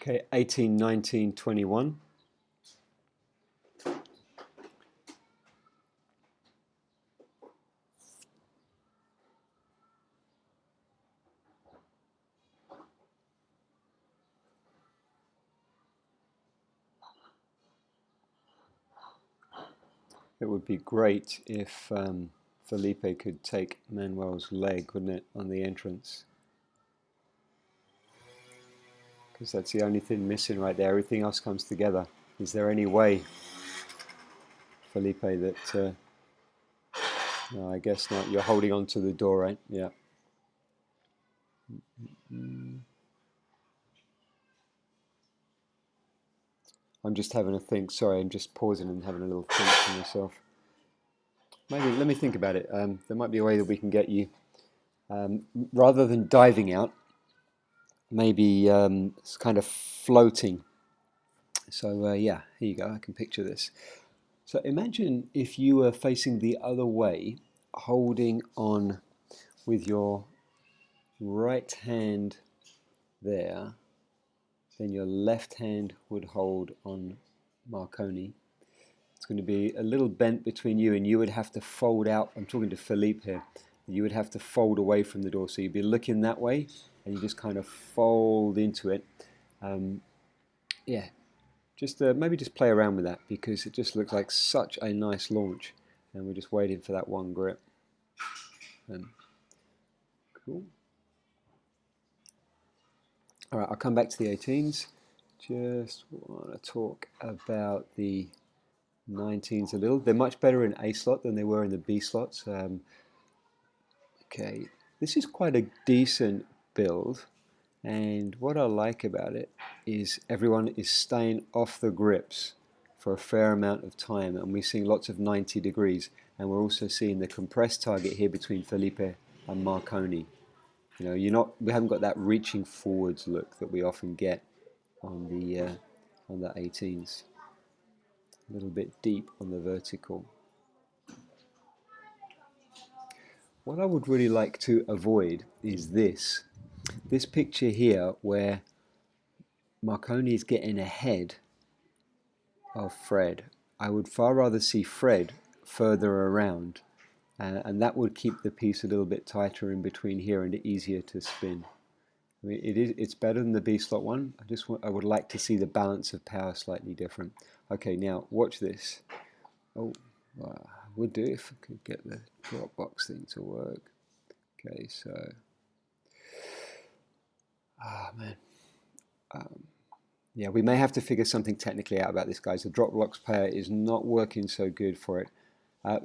Okay, 18, 19, 21. It would be great if Felipe could take Manuel's leg, wouldn't it, on the entrance? Because that's the only thing missing right there. Everything else comes together. Is there any way, Felipe, that... no, I guess not. You're holding on to the door, right? Yeah. I'm just having a think. Sorry, I'm just pausing and having a little think to myself. Maybe, let me think about it. There might be a way that we can get you, rather than diving out, maybe it's kind of floating. So yeah, here you go. I can picture this. So imagine if you were facing the other way, holding on with your right hand there, then your left hand would hold on Marconi. It's going to be a little bent between you, and you would have to fold out. I'm talking to Philippe here. You would have to fold away from the door. So you'd be looking that way, and you just kind of fold into it. Yeah, just maybe just play around with that, because it just looks like such a nice launch. And we're just waiting for that one grip. Cool. All right, I'll come back to the 18s. Just want to talk about the 19s a little. They're much better in A slot than they were in the B slots. Okay, this is quite a decent build, and what I like about it is everyone is staying off the grips for a fair amount of time, and we're seeing lots of 90 degrees, and we're also seeing the compressed target here between Felipe and Marconi. You know, we haven't got that reaching forwards look that we often get on the 18s. A little bit deep on the vertical. What I would really like to avoid is this picture here where Marconi is getting ahead of Fred. I would far rather see Fred further around, and that would keep the piece a little bit tighter in between here and easier to spin. I mean, it's better than the B slot one. I would like to see the balance of power slightly different. Okay, now watch this. Oh, would do if I could get the Dropbox thing to work. Okay, so man, yeah, we may have to figure something technically out about this, guys. The Dropbox player is not working so good for it.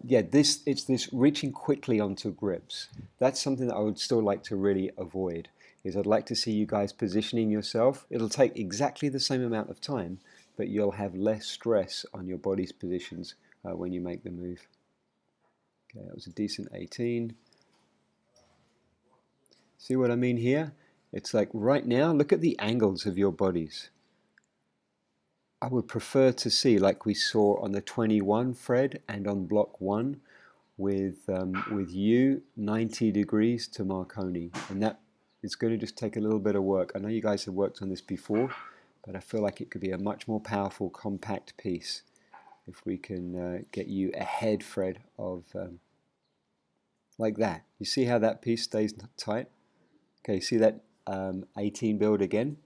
Yeah, it's this reaching quickly onto grips. That's something that I would still like to really avoid. I'd like to see you guys positioning yourself. It'll take exactly the same amount of time, but you'll have less stress on your body's positions when you make the move. Okay, that was a decent 18. See what I mean here? It's like right now, look at the angles of your bodies. I would prefer to see, like we saw on the 21 Fred and on block 1, with you 90 degrees to Marconi, and that is going to just take a little bit of work. I know you guys have worked on this before, but I feel like it could be a much more powerful, compact piece if we can get you ahead, Fred, of like that. You see how that piece stays tight? Okay, see that 18 build again?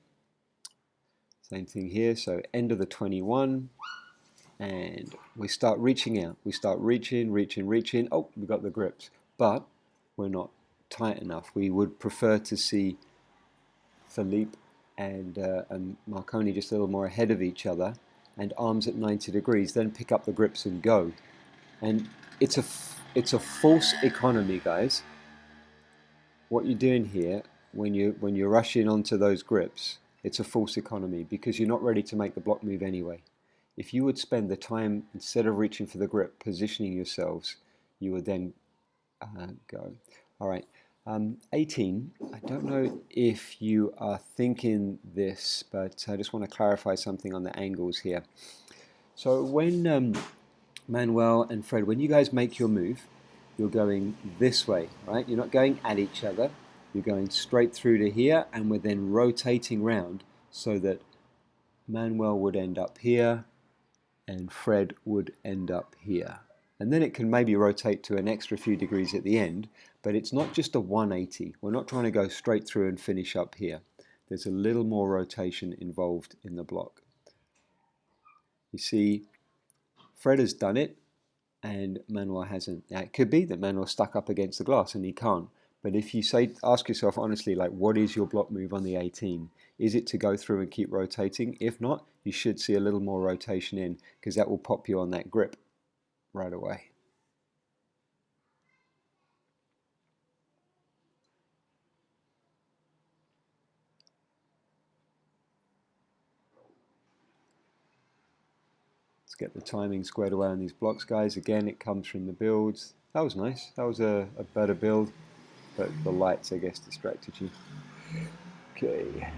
Same thing here, so end of the 21, and we start reaching out. We start reaching. Oh, we got the grips, but we're not tight enough. We would prefer to see Philippe and Marconi just a little more ahead of each other, and arms at 90 degrees, then pick up the grips and go. And it's a false economy, guys. What you're doing here when you're rushing onto those grips, it's a false economy, because you're not ready to make the block move anyway. If you would spend the time, instead of reaching for the grip, positioning yourselves, you would then go. All right, 18, I don't know if you are thinking this, but I just want to clarify something on the angles here. So when Manuel and Fred, when you guys make your move, you're going this way, right? You're not going at each other. You're going straight through to here, and we're then rotating round so that Manuel would end up here, and Fred would end up here. And then it can maybe rotate to an extra few degrees at the end, but it's not just a 180. We're not trying to go straight through and finish up here. There's a little more rotation involved in the block. You see, Fred has done it, and Manuel hasn't. Now, it could be that Manuel's stuck up against the glass and he can't. But if you ask yourself honestly, like, what is your block move on the 18? Is it to go through and keep rotating? If not, you should see a little more rotation in, because that will pop you on that grip right away. Let's get the timing squared away on these blocks, guys. Again, it comes from the builds. That was nice. That was a better build, but the lights, I guess, distracted you. Okay.